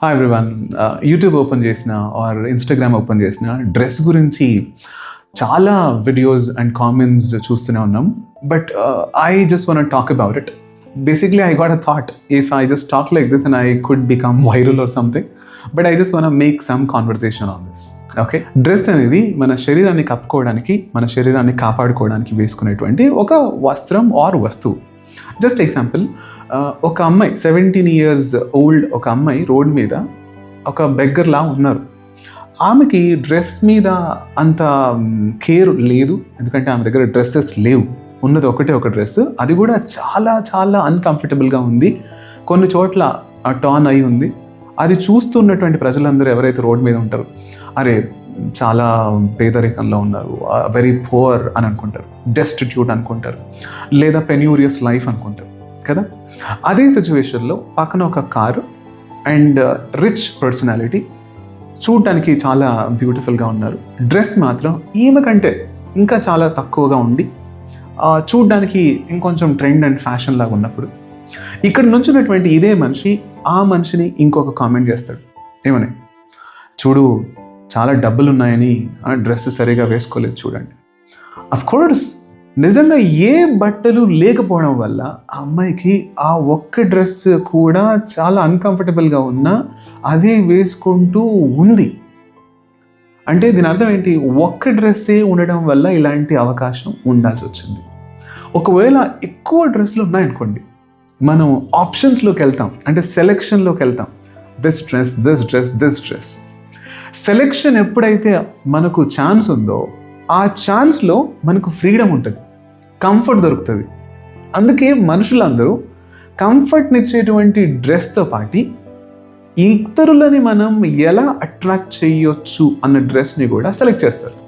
Hi everyone. YouTube open చేసిన or Instagram open చేసిన dress గురించి చాలా వీడియోస్ అండ్ కామెంట్స్ చూస్తూనే ఉన్నాం. But I just want talk about it. Basically, I got a thought, if I just talk like this and I could become viral or something, but I just want to make some conversation on this. Okay, dress అనేది మన శరీరాన్ని కప్పుకోవడానికి, మన శరీరాన్ని కాపాడుకోవడానికి వేసుకునేటువంటి ఒక వస్త్రం are వస్తువు. Just example, ఒక అమ్మాయి 17 years ఓల్డ్ ఒక అమ్మాయి రోడ్ మీద ఒక బెగ్గర్లా ఉన్నారు. ఆమెకి డ్రెస్ మీద అంత కేర్ లేదు, ఎందుకంటే ఆమె దగ్గర డ్రెస్సెస్ లేవు. ఉన్నది ఒకటే ఒక డ్రెస్, అది కూడా చాలా చాలా అన్కంఫర్టబుల్గా ఉంది. కొన్ని చోట్ల టాన్ అయి ఉంది. అది చూస్తున్నటువంటి ప్రజలందరూ ఎవరైతే రోడ్ మీద ఉంటారో, అరే చాలా పేదరికంలో ఉన్నారు, వెరీ పువర్ అని అనుకుంటారు, డెస్టిట్యూట్ అనుకుంటారు, లేదా పెన్యూరియస్ లైఫ్ అనుకుంటారు కదా. అదే సిచ్యువేషన్లో పక్కన ఒక కారు అండ్ రిచ్ పర్సనాలిటీ చూడటానికి చాలా బ్యూటిఫుల్గా ఉన్నారు. డ్రెస్ మాత్రం ఈమె కంటే ఇంకా చాలా తక్కువగా ఉండి చూడ్డానికి ఇంకొంచెం ట్రెండ్ అండ్ ఫ్యాషన్ లాగా ఉన్నప్పుడు, ఇక్కడ నుంచినటువంటి ఇదే మనిషి ఆ మనిషిని ఇంకొక కామెంట్ చేస్తాడు. ఏమని? చూడు, చాలా డబ్బులు ఉన్నాయని డ్రెస్ సరిగా వేసుకోలేదు చూడండి. అఫ్కోర్స్ నిజంగా ఏ బట్టలు లేకపోవడం వల్ల ఆ అమ్మాయికి ఆ ఒక్క డ్రెస్ కూడా చాలా అన్కంఫర్టబుల్గా ఉన్నా అదే వేసుకుంటూ ఉంది. అంటే దీని అర్థం ఏంటి? ఒక్క డ్రెస్సే ఉండడం వల్ల ఇలాంటి అవకాశం ఉండాల్సి వచ్చింది. ఒకవేళ ఎక్కువ డ్రెస్సులు ఉన్నాయనుకోండి, మనం ఆప్షన్స్లోకి వెళ్తాం, అంటే సెలెక్షన్లోకి వెళ్తాం. This dress, this dress, this dress. Selection ఎప్పుడైతే మనకు ఛాన్స్ ఉందో ఆ ఛాన్స్లో మనకు ఫ్రీడమ్ ఉంటుంది, కంఫర్ట్ దొరుకుతుంది. అందుకే మనుషులందరూ కంఫర్ట్నిచ్చేటువంటి డ్రెస్తో పాటు ఇతరులని మనం ఎలా అట్రాక్ట్ చేయొచ్చు అన్న డ్రెస్ని కూడా సెలెక్ట్ చేస్తారు.